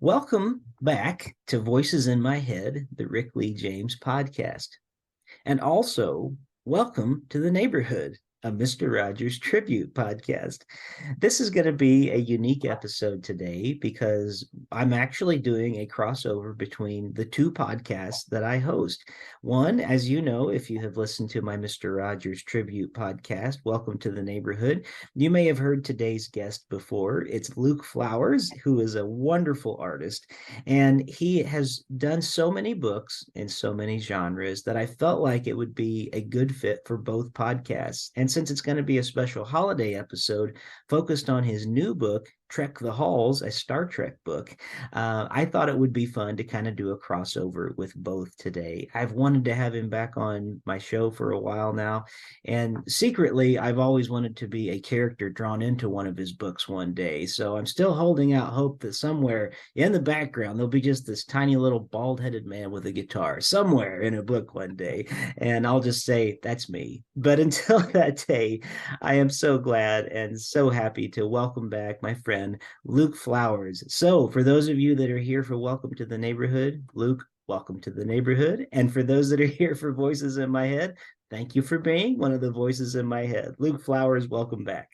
Welcome back to Voices in My Head, the Rick Lee James podcast. And also, welcome to the neighborhood, a Mr. Rogers tribute podcast. This is going to be a unique episode today because I'm actually doing a crossover between the two podcasts that I host. One, as you know, if you have listened to my Mr. Rogers tribute podcast, Welcome to the Neighborhood, you may have heard today's guest before. It's Luke Flowers, who is a wonderful artist, and he has done so many books in so many genres that I felt like it would be a good fit for both podcasts. And since it's going to be a special holiday episode focused on his new book, Trek the Halls, a Star Trek book, I thought it would be fun to kind of do a crossover with both today. I've wanted to have him back on my show for a while now. And secretly, I've always wanted to be a character drawn into one of his books one day. So I'm still holding out hope that somewhere in the background, there'll be just this tiny little bald headed man with a guitar somewhere in a book one day. And I'll just say, that's me. But until that day, I am so glad and so happy to welcome back my friend, Luke Flowers. So, for those of you that are here for Welcome to the Neighborhood, Luke, welcome to the neighborhood. And for those that are here for Voices in My Head, thank you for being one of the voices in my head. Luke Flowers, welcome back.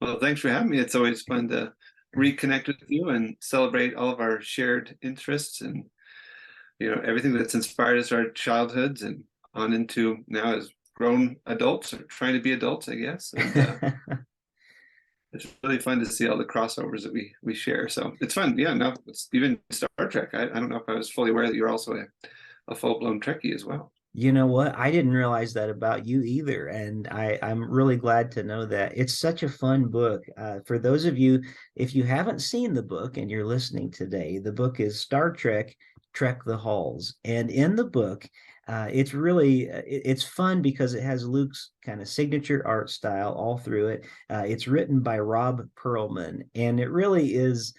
Well, thanks for having me. It's always fun to reconnect with you and celebrate all of our shared interests and everything that's inspired us our childhoods and on into now as grown adults or trying to be adults, I guess. And it's really fun to see all the crossovers that we share. So it's fun. Yeah, no, it's even Star Trek. I don't know if I was fully aware that you're also a full-blown Trekkie as well. You know what? I didn't realize that about you either. And I'm really glad to know that. It's such a fun book. For those of you, if you haven't seen the book and you're listening today, the book is Star Trek, Trek the Halls. And in the book, it's fun because it has Luke's kind of signature art style all through it. It's written by Rob Perlman, and it really is,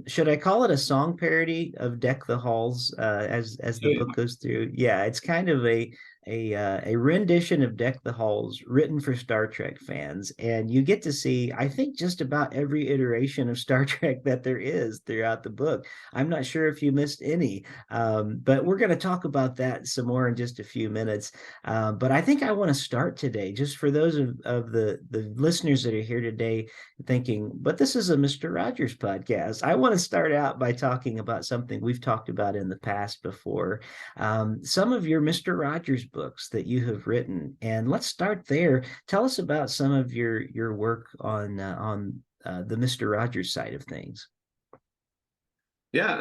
should I call it a song parody of Deck the Halls as the book goes through? Yeah, it's kind of a rendition of Deck the Halls written for Star Trek fans, and you get to see, I think, just about every iteration of Star Trek that there is throughout the book. I'm not sure if you missed any, but we're going to talk about that some more in just a few minutes. But I think I want to start today, just for those of the listeners that are here today thinking, but this is a Mr. Rogers podcast. I want to start out by talking about something we've talked about in the past before, some of your Mr. Rogers books that you have written. And let's start there. Tell us about some of your work on the Mr. Rogers side of things. Yeah,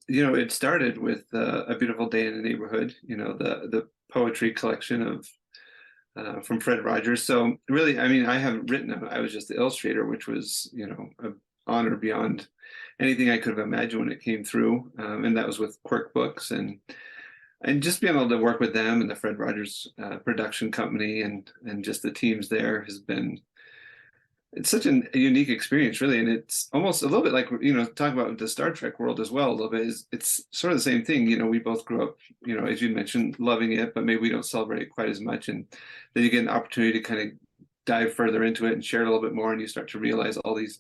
it started with A Beautiful Day in the Neighborhood, the poetry collection of from Fred Rogers. So really, I mean, I haven't written them. I was just the illustrator, which was, an honor beyond anything I could have imagined when it came through. And that was with Quirk Books and just being able to work with them and the Fred Rogers production company and just the teams there has been, it's such a unique experience, really. And it's almost a little bit like, talk about the Star Trek world as well, a little bit. It's sort of the same thing. We both grew up, as you mentioned, loving it, but maybe we don't celebrate it quite as much. And then you get an opportunity to kind of dive further into it and share it a little bit more. And you start to realize all these,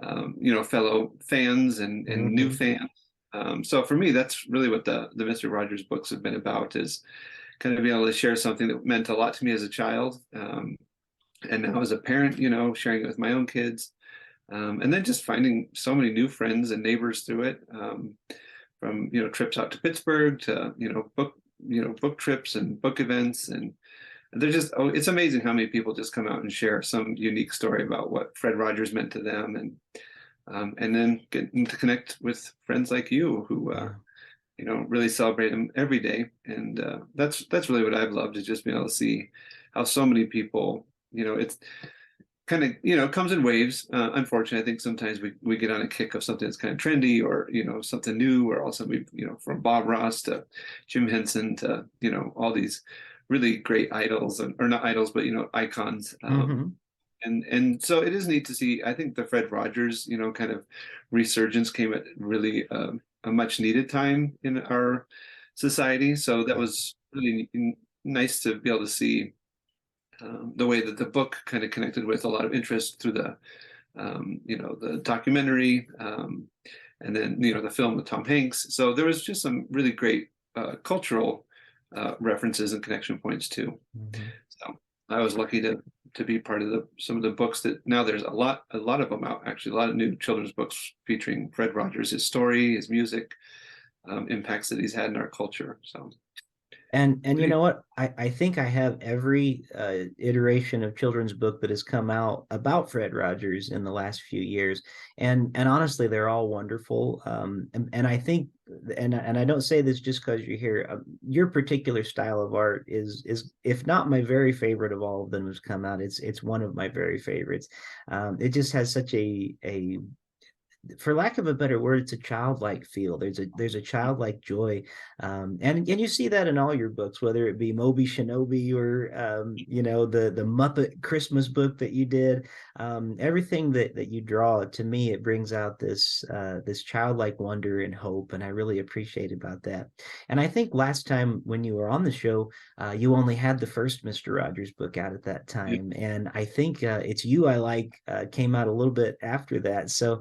fellow fans and new fans. So for me, that's really what the Mr. Rogers books have been about, is kind of being able to share something that meant a lot to me as a child. And now as a parent, sharing it with my own kids. And then just finding so many new friends and neighbors through it, from, trips out to Pittsburgh to, book trips and book events. And they're just, it's amazing how many people just come out and share some unique story about what Fred Rogers meant to them. And then getting to connect with friends like you who, really celebrate him every day. And that's really what I've loved, is just being able to see how so many people, it's kind of, comes in waves. Unfortunately, I think sometimes we get on a kick of something that's kind of trendy or, something new, or also we, from Bob Ross to Jim Henson to, all these really great idols, or not idols, but, icons. And so it is neat to see. I think the Fred Rogers, kind of resurgence came at really a much needed time in our society. So that was really nice to be able to see the way that the book kind of connected with a lot of interest through the, the documentary, and then the film with Tom Hanks. So there was just some really great cultural references and connection points too. Mhm. So I was lucky to be part of some of the books that now there's a lot of them out, actually, a lot of new children's books featuring Fred Rogers, his story, his music, impacts that he's had in our culture. So And you pretty. know what? I think I have every iteration of children's book that has come out about Fred Rogers in the last few years, and honestly, they're all wonderful. And I think, and I don't say this just because you're here. Your particular style of art is if not my very favorite of all of them has come out. It's one of my very favorites. It just has such a for lack of a better word, it's a childlike feel. There's a childlike joy, and you see that in all your books, whether it be Moby Shinobi or the Muppet Christmas book that you did. Everything that you draw, to me, it brings out this childlike wonder and hope, and I really appreciate about that. And I think last time when you were on the show, you only had the first Mister Rogers book out at that time, and I think it's You I Like came out a little bit after that, so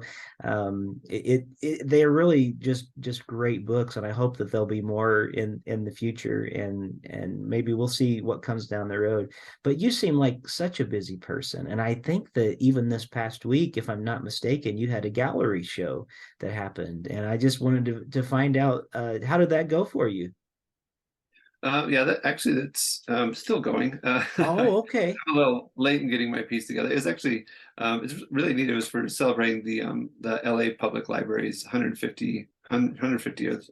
they are really just great books, and I hope that there'll be more in the future, and maybe we'll see what comes down the road. But you seem like such a busy person, and I think that even this past week, if I'm not mistaken, you had a gallery show that happened, and I just wanted to find out, how did that go for you? Yeah, that's still going. Oh, I'm okay. a little late in getting my piece together. It's really neat. It was for celebrating the LA Public Library's 150th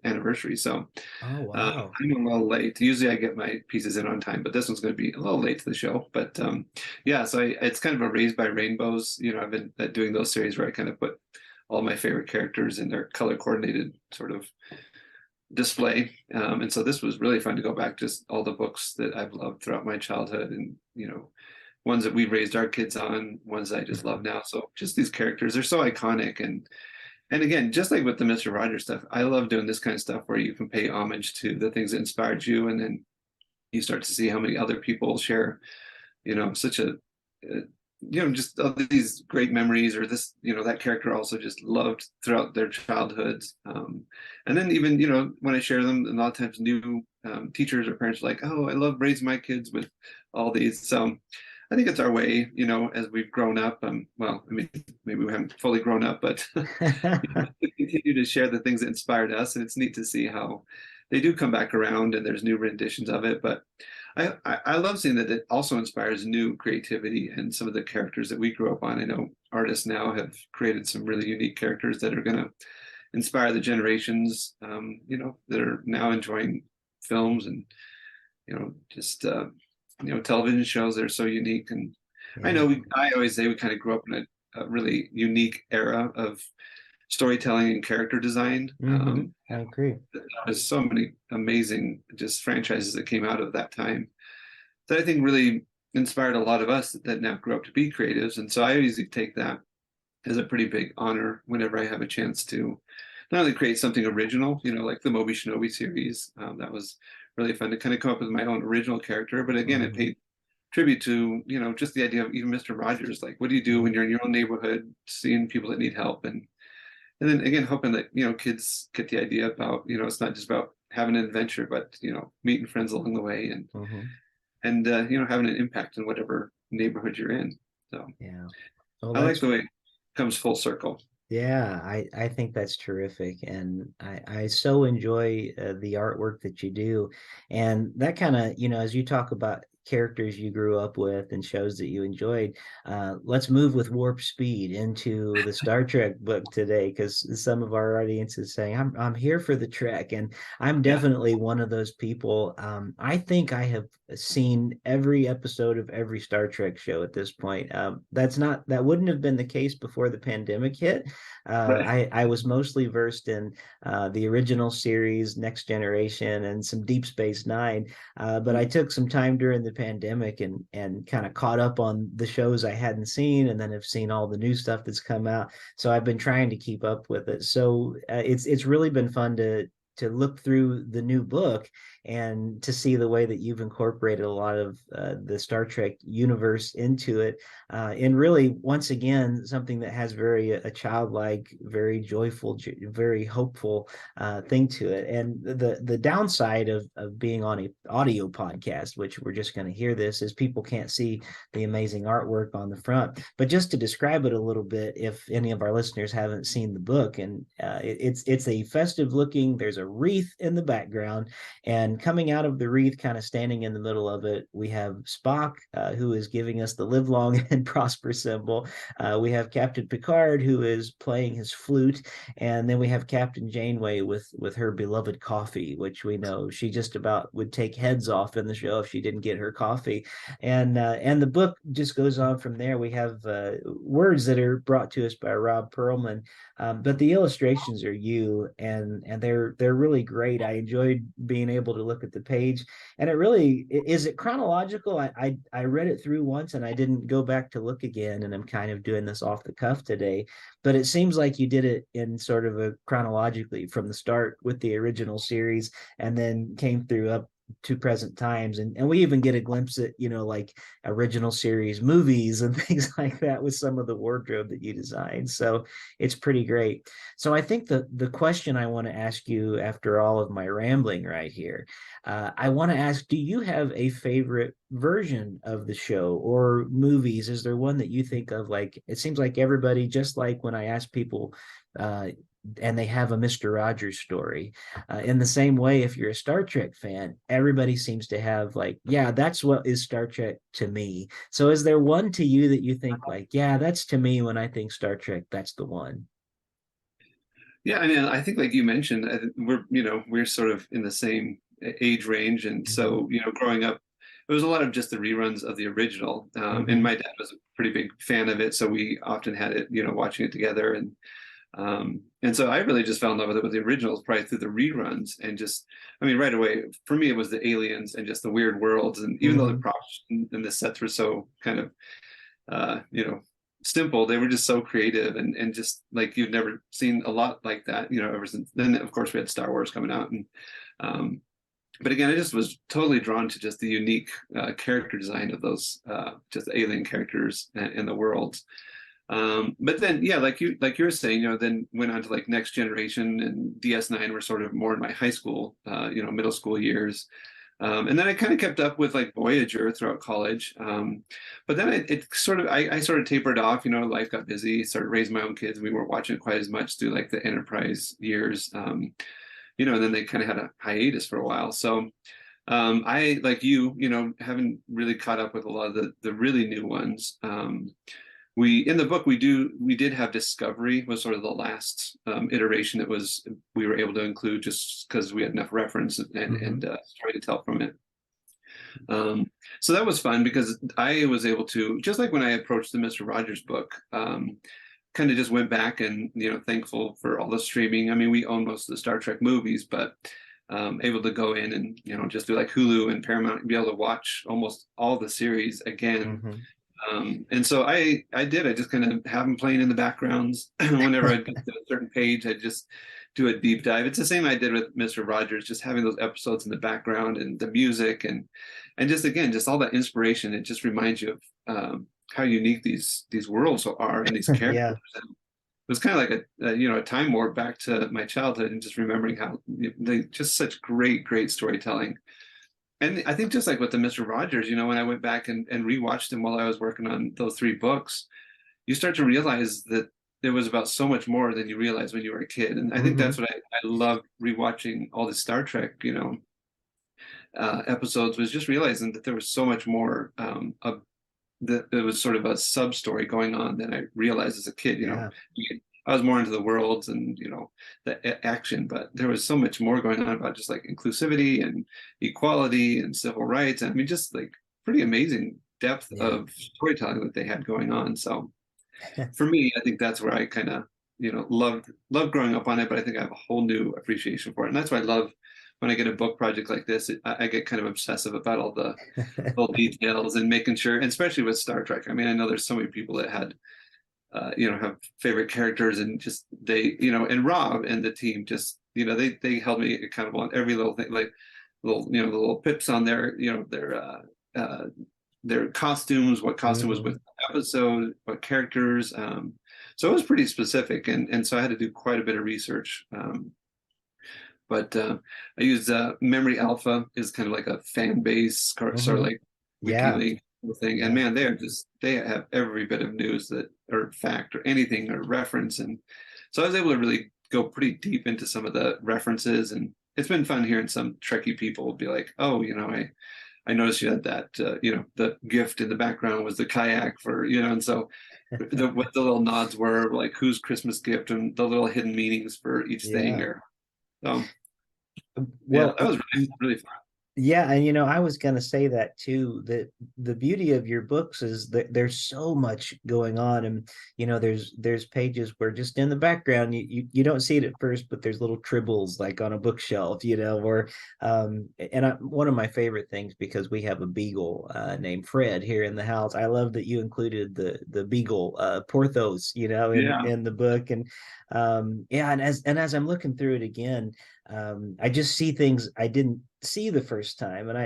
anniversary. So Oh, wow. I'm a little late. Usually I get my pieces in on time, but this one's going to be a little late to the show. But yeah, so it's kind of a Raised by Rainbows. I've been doing those series where I kind of put all my favorite characters in their color coordinated sort of display. And so this was really fun to go back, just all the books that I've loved throughout my childhood, and ones that we raised our kids on, ones I just love now. So just these characters, they're so iconic. And again, just like with the Mr. Rogers stuff, I love doing this kind of stuff where you can pay homage to the things that inspired you, and then you start to see how many other people share, such just all these great memories, or that character also just loved throughout their childhoods. And then even, when I share them, a lot of times new teachers or parents are like, oh, I love raising my kids with all these. So I think it's our way, as we've grown up. Well, I mean, maybe we haven't fully grown up, but to continue to share the things that inspired us. And it's neat to see how they do come back around and there's new renditions of it. But I love seeing that it also inspires new creativity and some of the characters that we grew up on. I know artists now have created some really unique characters that are going to inspire the generations, that are now enjoying films and, just, television shows that are so unique. And I Yeah. know I always say we kind of grew up in a really unique era of storytelling and character design. I agree. There's so many amazing just franchises that came out of that time that I think really inspired a lot of us that now grew up to be creatives. And so I usually take that as a pretty big honor whenever I have a chance to not only create something original, like the Moby Shinobi series. That was really fun to kind of come up with my own original character. But again, it Hmm. paid tribute to, just the idea of even Mr. Rogers. Like, what do you do when you're in your own neighborhood, seeing people that need help? And then again, hoping that, kids get the idea about, it's not just about having an adventure, but, meeting friends along the way, Hmm. and having an impact in whatever neighborhood you're in. So Yeah. Well, I like that's the way it comes full circle. Yeah, I think that's terrific, and I so enjoy the artwork that you do, and that kind of, as you talk about characters you grew up with and shows that you enjoyed, let's move with warp speed into the Star Trek book today, because some of our audience is saying I'm here for the Trek, and I'm Yeah. definitely one of those people. I think I have seen every episode of every Star Trek show at this point. That wouldn't have been the case before the pandemic hit. Right. I was mostly versed in the original series, Next Generation, and some Deep Space Nine. But I took some time during the pandemic and kind of caught up on the shows I hadn't seen, and then have seen all the new stuff that's come out. So I've been trying to keep up with it. So it's really been fun look through the new book and to see the way that you've incorporated a lot of the Star Trek universe into it, and really, once again, something that has very a childlike, very joyful, very hopeful thing to it. And the downside of being on a audio podcast, which we're just going to hear this, is people can't see the amazing artwork on the front. But just to describe it a little bit, if any of our listeners haven't seen the book, and it's a festive looking. There's a wreath in the background, and coming out of the wreath, kind of standing in the middle of it, we have Spock, who is giving us the live long and prosper symbol. We have Captain Picard, who is playing his flute, and then we have Captain Janeway with her beloved coffee, which we know she just about would take heads off in the show if she didn't get her coffee. And the book just goes on from there. We have words that are brought to us by Rob Perlman, but the illustrations are you, and they're really great. I enjoyed being able to look at the page, and it really is it chronological. I read it through once, and I didn't go back to look again, and I'm kind of doing this off the cuff today, but it seems like you did it in sort of a chronologically from the start with the original series, and then came through up to present times, and we even get a glimpse at like original series movies and things like that with some of the wardrobe that you designed. So it's pretty great. So I think the question I want to ask you after all of my rambling right here, I want to ask, do you have a favorite version of the show or movies? Is there one that you think of? Like, it seems like everybody, just like when I ask people and they have a Mr. Rogers story. In the same way, if you're a Star Trek fan, everybody seems to have like, yeah, that's what is Star Trek to me. So is there one to you that you think like, yeah, that's to me when I think Star Trek, that's the one? Yeah, I mean, I think like you mentioned, we're sort of in the same age range, and Mm-hmm. so growing up, it was a lot of just the reruns of the original, and Mm-hmm. my dad was a pretty big fan of it, so we often had it, watching it together, and so I really just fell in love with it with the originals probably through the reruns, and just, I mean, right away for me it was the aliens and just the weird worlds, and even though the Mm-hmm. props and the sets were so kind of uh, you know, simple. They were just so creative, and just like you've never seen a lot like that, ever since then. Of course, we had Star Wars coming out, and um, but again, I just was totally drawn to just the unique character design of those just alien characters and the worlds. But then, yeah, like you were saying, then went on to like Next Generation and DS9 were sort of more in my high school, middle school years. And then I kind of kept up with like Voyager throughout college. But then I sort of tapered off, life got busy, started raising my own kids. We weren't watching it quite as much through like the Enterprise years. And then they kind of had a hiatus for a while. So I, like haven't really caught up with a lot of the really new ones. We in the book we did have Discovery was sort of the last iteration that we were able to include just because we had enough reference and story to tell from it. So that was fun because I was able to, just like when I approached the Mr. Rogers book, kind of just went back and thankful for all the streaming. I mean, we own most of the Star Trek movies, but able to go in and just do like Hulu and Paramount and be able to watch almost all the series again. Mm-hmm. And so I just kind of have them playing in the backgrounds. Whenever I get to a certain page, I just do a deep dive. It's the same I did with Mr. Rogers, just having those episodes in the background and the music and just again, just all that inspiration. It just reminds you of how unique these worlds are and these characters. Yeah. And it was kind of like a time warp back to my childhood and just remembering how they just such great storytelling. And I think just like with the Mr. Rogers, when I went back and rewatched them while I was working on those three books, you start to realize that there was about so much more than you realized when you were a kid. And I think Mm-hmm. that's what I love rewatching all the Star Trek, episodes, was just realizing that there was so much more that there was sort of a sub story going on than I realized as a kid. Yeah. I was more into the worlds and the action, but there was so much more going on about just like inclusivity and equality and civil rights. I mean, just like pretty amazing depth Yeah. of storytelling that they had going on. So for me, I think that's where I kind of loved growing up on it, but I think I have a whole new appreciation for it, and that's why I love when I get a book project like this. I get kind of obsessive about all the little details and making sure, and especially with Star Trek. I mean, I know there's so many people that had have favorite characters, and just and Rob and the team just they held me accountable on every little thing, like little, the little pips on their costumes, what costume was with Mhm. the episode, what characters. So it was pretty specific, and so I had to do quite a bit of research. But I used Memory Alpha is kind of like a fan base, sort of Mhm. like Yeah. WikiLeaks thing. And Yeah. man, they have every bit of news that or fact or anything or reference. And so I was able to really go pretty deep into some of the references. And it's been fun hearing some Trekkie people be like, oh, I noticed you had that, the gift in the background was the kayak for, and so what the little nods were, like whose Christmas gift and the little hidden meanings for each thing, Yeah. or so yeah, Well, that was really fun. yeah, and I was going to say that too, that the beauty of your books is that there's so much going on, and there's pages where just in the background you don't see it at first, but there's little tribbles like on a bookshelf, or one of my favorite things, because we have a beagle named Fred here in the house. I love that you included the beagle Porthos, Yeah, in the book, and yeah, and as I'm looking through it again, I just see things I didn't see the first time, and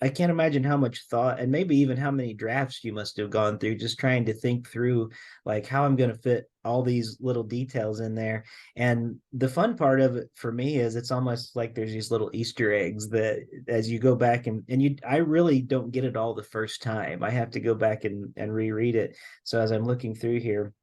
I can't imagine how much thought and maybe even how many drafts you must have gone through just trying to think through like how I'm going to fit all these little details in there. And the fun part of it for me is it's almost like there's these little Easter eggs that as you go back and I really don't get it all the first time. I have to go back and reread it. So as I'm looking through here,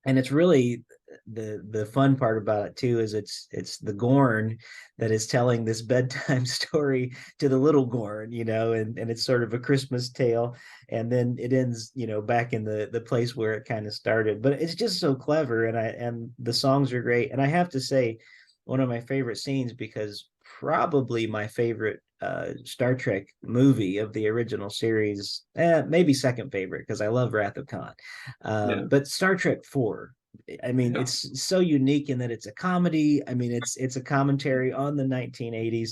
and it's really the fun part about it too is it's the Gorn that is telling this bedtime story to the little Gorn, and it's sort of a Christmas tale, and then it ends, back in the place where it kind of started. But it's just so clever, and the songs are great. And I have to say, one of my favorite scenes, because probably my favorite Star Trek movie of the original series, maybe second favorite because I love Wrath of Khan, yeah, but Star Trek 4, I mean, yeah, it's so unique in that it's a comedy. I mean, it's a commentary on the 1980s,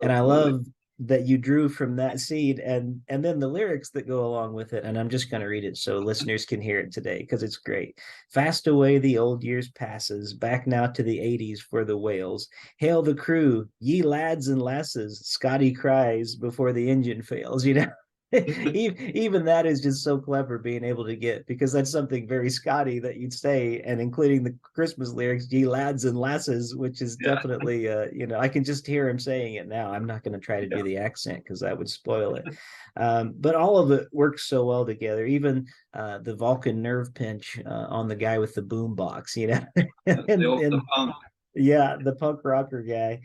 and I absolutely. love that you drew from that scene and then the lyrics that go along with it. And I'm just going to read it so listeners can hear it today because it's great. Fast away the old years passes, back now to the 80s for the whales. Hail the crew, ye lads and lasses, Scotty cries before the engine fails. Even that is just so clever being able to get, because that's something very Scotty that you'd say, and including the Christmas lyrics, ye lads and lasses, which is Yeah, definitely I can just hear him saying it now. I'm not going to try to do yeah, the accent because that would spoil it. But all of it works so well together, even the Vulcan nerve pinch on the guy with the boom box, the and punk. yeah, the punk rocker guy.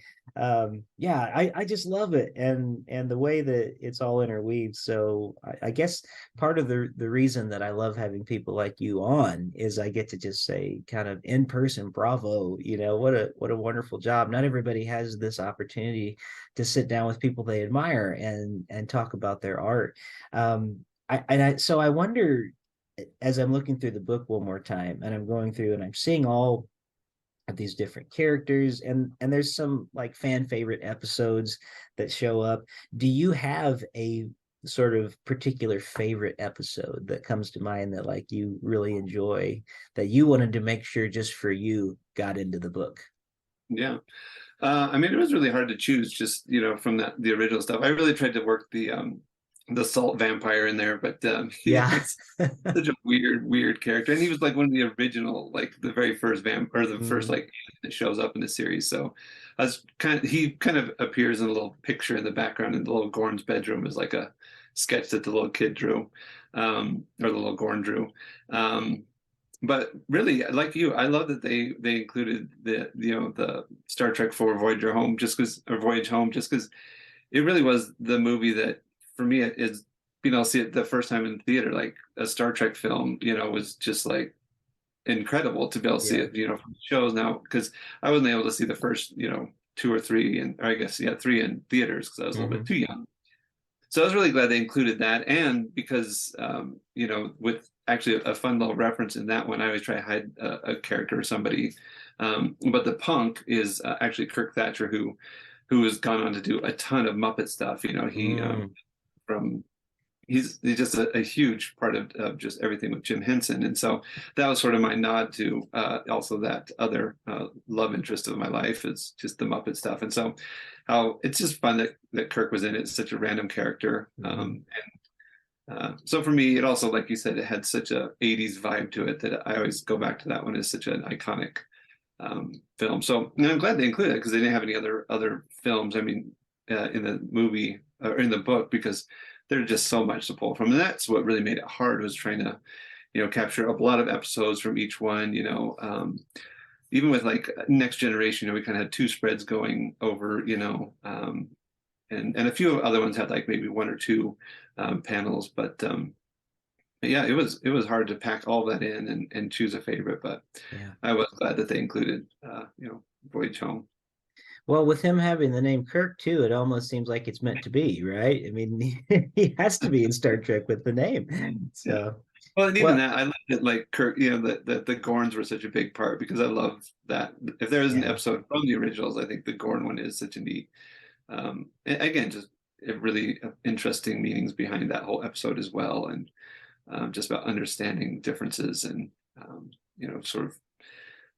Yeah, I just love it, and the way that it's all interweaved. So I guess part of the reason that I love having people like you on is I get to just say kind of in person, bravo. What a wonderful job. Not everybody has this opportunity to sit down with people they admire and talk about their art. So I wonder, as I'm looking through the book one more time and I'm going through and I'm seeing all of these different characters, and there's some like fan favorite episodes that show up. Do you have a sort of particular favorite episode that comes to mind that like you really enjoy, that you wanted to make sure just for you got into the book? Yeah. I mean, it was really hard to choose just, from the original stuff. I really tried to work the salt vampire in there, but Yeah. it's such a weird character. And he was like one of the original, like the very first vamp or the first Mm, like that shows up in the series. So he kind of appears in a little picture in the background in the little Gorn's bedroom as like a sketch that the little kid drew, or the little Gorn drew. Um, but really, like you, I love that they included the Star Trek 4 Voyager Home just because, or Voyage Home, just because it really was the movie that for me is being able to see it the first time in theater, like a Star Trek film, was just like incredible to be able to see yeah. it, from shows now, because I wasn't able to see the first, two or three, and I guess yeah, three in theaters because I was a little bit Hmm. too young. So I was really glad they included that, and because with actually a fun little reference in that one, I always try to hide a character or somebody. But the punk is actually Kirk Thatcher, who has gone on to do a ton of Muppet stuff. He Mm, from he's just a huge part of just everything with Jim Henson. And so that was sort of my nod to also that other love interest of my life is just the Muppet stuff. And so how it's just fun that Kirk was in it, such a random character. So for me, it also, like you said, it had such a 80s vibe to it that I always go back to that one as such an iconic film. So and I'm glad they included it because they didn't have any other films. I mean, in the movie or in the book because there's just so much to pull from, and that's what really made it hard was trying to capture a lot of episodes from each one. Even with like Next Generation, we kind of had two spreads going over. And a few other ones had like maybe one or two panels, but yeah, it was hard to pack all that in and choose a favorite, but Yeah. I was glad that they included Voyage Home. Well, with him having the name Kirk too, it almost seems like it's meant to be, right? I mean, he has to be in Star Trek with the name. Yeah. So, Well, and even well, that, I loved it. Like Kirk, that the Gorns were such a big part because I love that. If there is an yeah, episode from the originals, I think the Gorn one is such a neat. Again, just really interesting meanings behind that whole episode as well, and just about understanding differences and sort of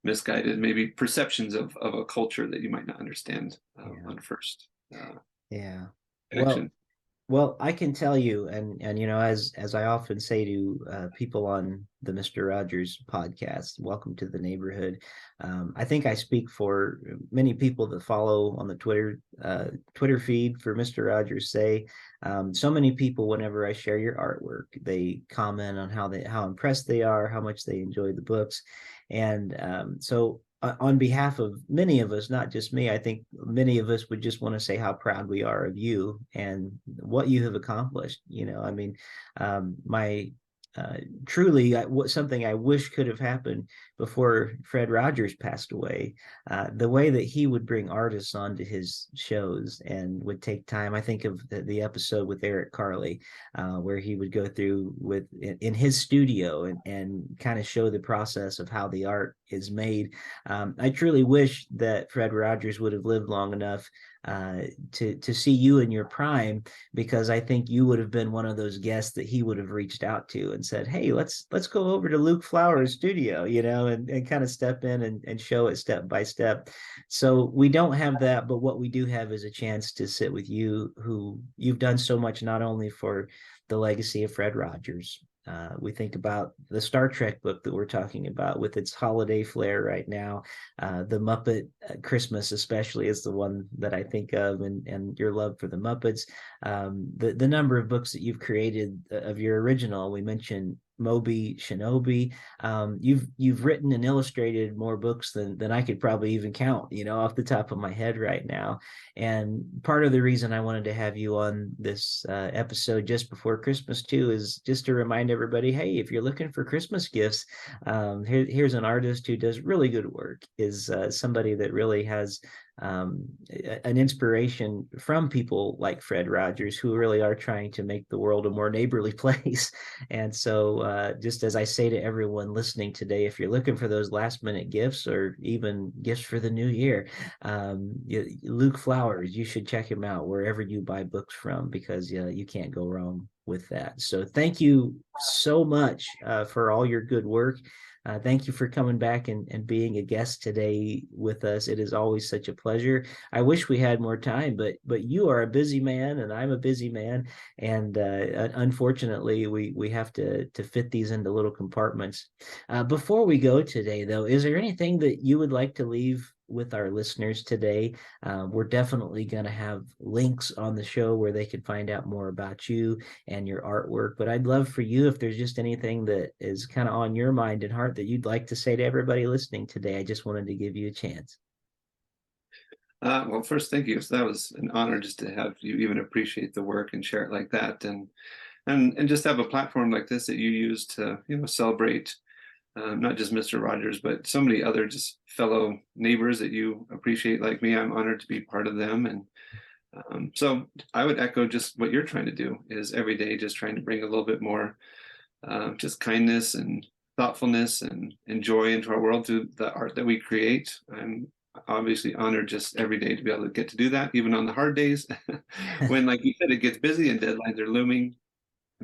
misguided maybe perceptions of a culture that you might not understand yeah, on first yeah. Well, connection. Well, I can tell you, and as I often say to people on the Mister Rogers podcast, welcome to the neighborhood. I think I speak for many people that follow on the Twitter feed for Mister Rogers. Say so many people, whenever I share your artwork, they comment on how impressed they are, how much they enjoy the books, and so on behalf of many of us, not just me, I think many of us would just want to say how proud we are of you and what you have accomplished. I mean, my truly something I wish could have happened before Fred Rogers passed away. The way that he would bring artists onto his shows and would take time. I think of the episode with Eric Carley, where he would go through in his studio and kind of show the process of how the art is made. I truly wish that Fred Rogers would have lived long enough to see you in your prime, because I think you would have been one of those guests that he would have reached out to and said, "Hey, let's go over to Luke Flowers' studio, and kind of step in and show it step by step." So we don't have that, but what we do have is a chance to sit with you, who you've done so much not only for the legacy of Fred Rogers. We think about the Star Trek book that we're talking about with its holiday flair right now. The Muppet Christmas, especially, is the one that I think of, and your love for the Muppets. The number of books that you've created of your original. We mentioned Moby Shinobi. You've written and illustrated more books than I could probably even count, off the top of my head right now. And part of the reason I wanted to have you on this episode just before Christmas too is just to remind everybody, hey, if you're looking for Christmas gifts, here's an artist who does really good work. Is somebody that really has an inspiration from people like Fred Rogers, who really are trying to make the world a more neighborly place. And so, just as I say to everyone listening today, if you're looking for those last minute gifts or even gifts for the new year, Luke Flowers, you should check him out wherever you buy books from, because you can't go wrong with that. So thank you so much for all your good work. Thank you for coming back and being a guest today with us. It is always such a pleasure. I wish we had more time, but you are a busy man and I'm a busy man, and unfortunately, we have to fit these into little compartments. Before we go today, though, is there anything that you would like to leave with our listeners today? We're definitely going to have links on the show where they can find out more about you and your artwork. But I'd love for you, if there's just anything that is kind of on your mind and heart that you'd like to say to everybody listening today. I just wanted to give you a chance. Well, first, thank you. So that was an honor just to have you even appreciate the work and share it like that, and just have a platform like this that you use to celebrate not just Mr. Rogers, but so many other just fellow neighbors that you appreciate like me. I'm honored to be part of them, and so I would echo just what you're trying to do, is every day just trying to bring a little bit more just kindness and thoughtfulness and joy into our world through the art that we create. I'm obviously honored just every day to be able to get to do that, even on the hard days when, like you said, it gets busy and deadlines are looming.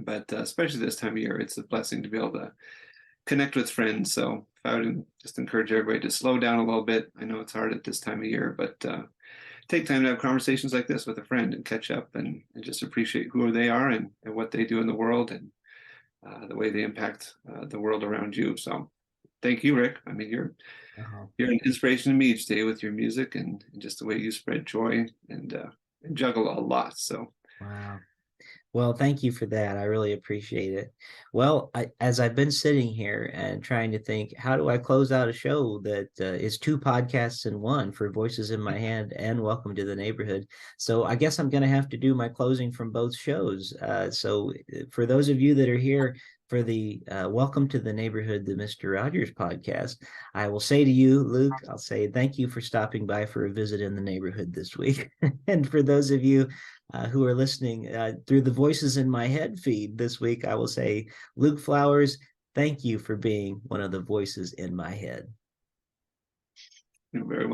but especially this time of year, it's a blessing to be able to connect with friends. So if I would just encourage everybody to slow down a little bit. I know it's hard at this time of year, but take time to have conversations like this with a friend and catch up and just appreciate who they are and what they do in the world and the way they impact the world around you. So thank you, Rick. I mean, you're an inspiration to me each day with your music and just the way you spread joy and juggle a lot. So Wow. Well, thank you for that. I really appreciate it. Well, as I've been sitting here and trying to think, how do I close out a show that is two podcasts in one for Voices in My Hand and Welcome to the Neighborhood? So I guess I'm going to have to do my closing from both shows. So for those of you that are here for the Welcome to the Neighborhood, the Mr. Rogers podcast, I will say to you, Luke, I'll say thank you for stopping by for a visit in the neighborhood this week. And for those of you who are listening through the Voices in My Head feed this week, I will say, Luke Flowers, thank you for being one of the voices in my head. you're very